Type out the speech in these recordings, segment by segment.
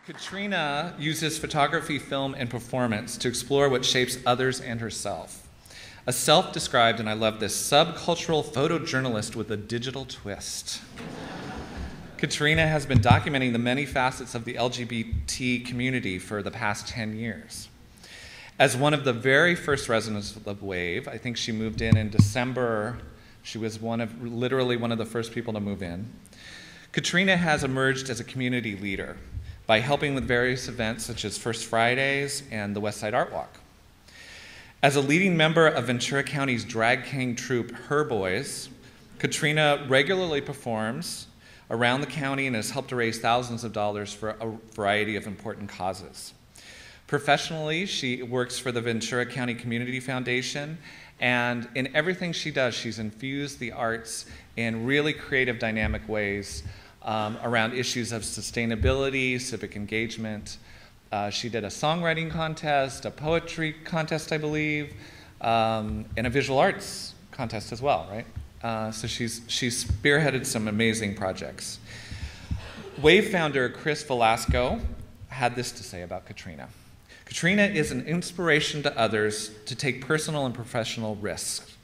Katrina uses photography, film, and performance to explore what shapes others and herself. A self-described, and I love this, subcultural photojournalist with a digital twist. Katrina has been documenting the many facets of the LGBT community for the past 10 years. As one of the very first residents of WAVE, I think she moved in December. She was literally one of the first people to move in. Katrina has emerged as a community leader by helping with various events such as First Fridays and the West Side Art Walk. As a leading member of Ventura County's drag king troupe, Her Boys, Katrina regularly performs around the county and has helped to raise thousands of dollars for a variety of important causes. Professionally, she works for the Ventura County Community Foundation, and in everything she does, she's infused the arts in really creative, dynamic ways around issues of sustainability, civic engagement. She did a songwriting contest, a poetry contest, I believe, and a visual arts contest as well, right? So she's spearheaded some amazing projects. WAVE founder Chris Velasco had this to say about Katrina. Katrina is an inspiration to others to take personal and professional risks,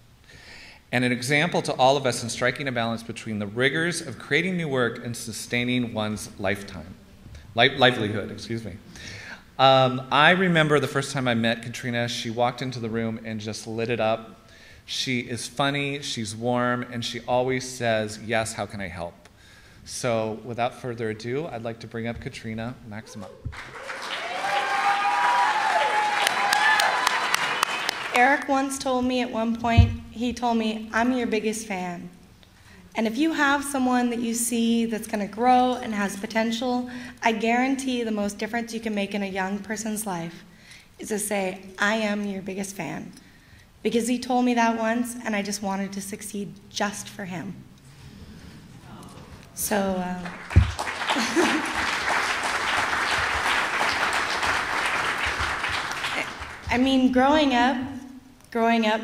and an example to all of us in striking a balance between the rigors of creating new work and sustaining one's livelihood. Excuse me. I remember the first time I met Katrina, she walked into the room and just lit it up. She is funny, she's warm, and she always says, yes, how can I help? So without further ado, I'd like to bring up Katrina Maksimuk. Eric once told me at one point, he told me, I'm your biggest fan. And if you have someone that you see that's going to grow and has potential, I guarantee the most difference you can make in a young person's life is to say, I am your biggest fan. Because he told me that once, and I just wanted to succeed just for him. So, I mean, growing up,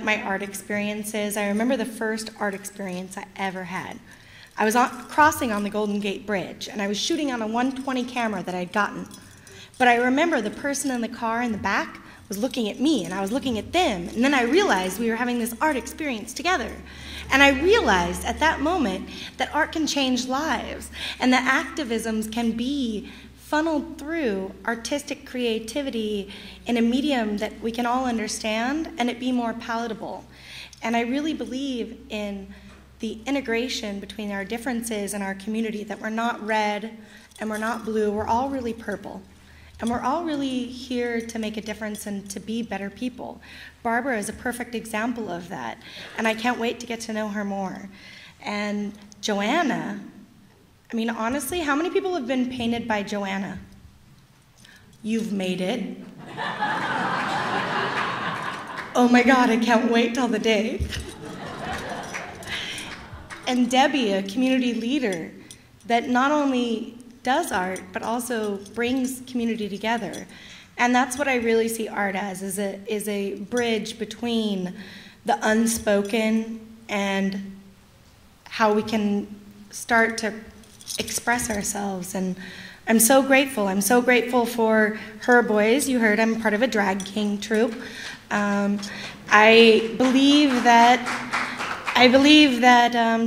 my art experiences, I remember the first art experience I ever had. I was crossing on the Golden Gate Bridge, and I was shooting on a 120 camera that I'd gotten. But I remember the person in the car in the back was looking at me, and I was looking at them, and then I realized we were having this art experience together. And I realized at that moment that art can change lives, and that activisms can be funneled through artistic creativity in a medium that we can all understand and it be more palatable. And I really believe in the integration between our differences in our community, that we're not red and we're not blue, we're all really purple. And we're all really here to make a difference and to be better people. Barbara is a perfect example of that, and I can't wait to get to know her more. And Joanna, I mean, honestly, how many people have been painted by Joanna? You've made it. Oh my God, I can't wait till the day. And Debbie, a community leader that not only does art, but also brings community together. And that's what I really see art as, is a bridge between the unspoken and how we can start to express ourselves. And I'm so grateful. I'm so grateful for Her Boys. You heard I'm part of a drag king troupe. I believe that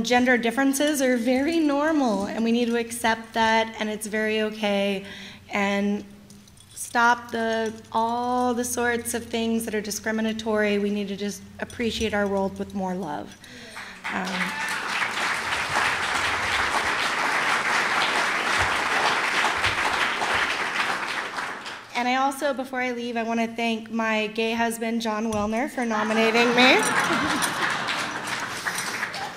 gender differences are very normal, and we need to accept that, and it's very okay, and stop all the sorts of things that are discriminatory. We need to just appreciate our world with more love. And I also, before I leave, I want to thank my gay husband, John Wilner, for nominating me.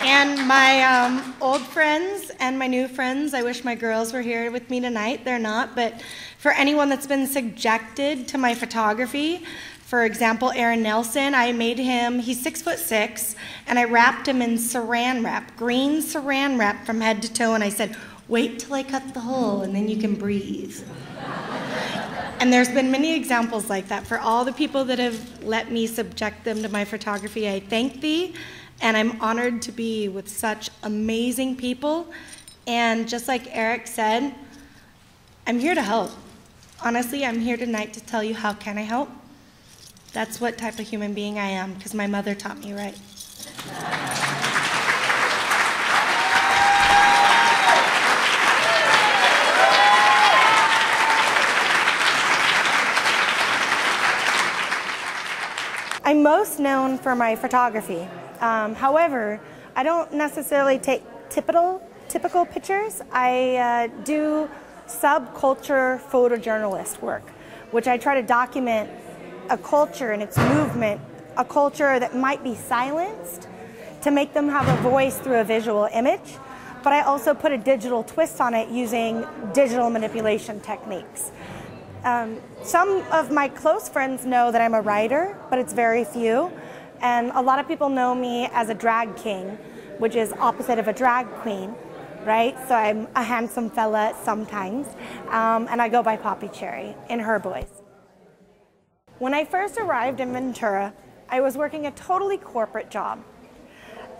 And my old friends and my new friends. I wish my girls were here with me tonight. They're not. But for anyone that's been subjected to my photography, for example, Aaron Nelson, I made him, he's 6'6", and I wrapped him in saran wrap, green saran wrap from head to toe, and I said, wait till I cut the hole, and then you can breathe. And there's been many examples like that. For all the people that have let me subject them to my photography, I thank thee, and I'm honored to be with such amazing people. And just like Eric said, I'm here to help. Honestly, I'm here tonight to tell you how can I help. That's what type of human being I am, because my mother taught me right. I'm most known for my photography. However, I don't necessarily take typical pictures. I do subculture photojournalist work, which I try to document a culture and its movement, a culture that might be silenced, to make them have a voice through a visual image. But I also put a digital twist on it using digital manipulation techniques. Some of my close friends know that I'm a writer, but it's very few. And a lot of people know me as a drag king, which is opposite of a drag queen, right? So I'm a handsome fella sometimes, and I go by Poppy Cherry in her boys. When I first arrived in Ventura, I was working a totally corporate job.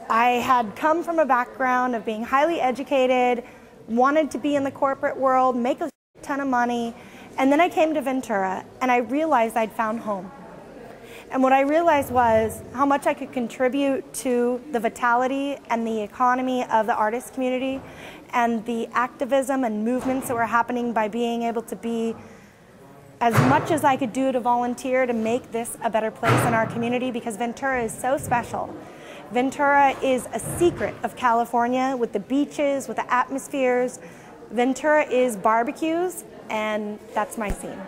I had come from a background of being highly educated, wanted to be in the corporate world, make a ton of money, and then I came to Ventura and I realized I'd found home. And what I realized was how much I could contribute to the vitality and the economy of the artist community and the activism and movements that were happening by being able to be as much as I could do to volunteer to make this a better place in our community, because Ventura is so special. Ventura is a secret of California with the beaches, with the atmospheres. Ventura is barbecues, and that's my scene.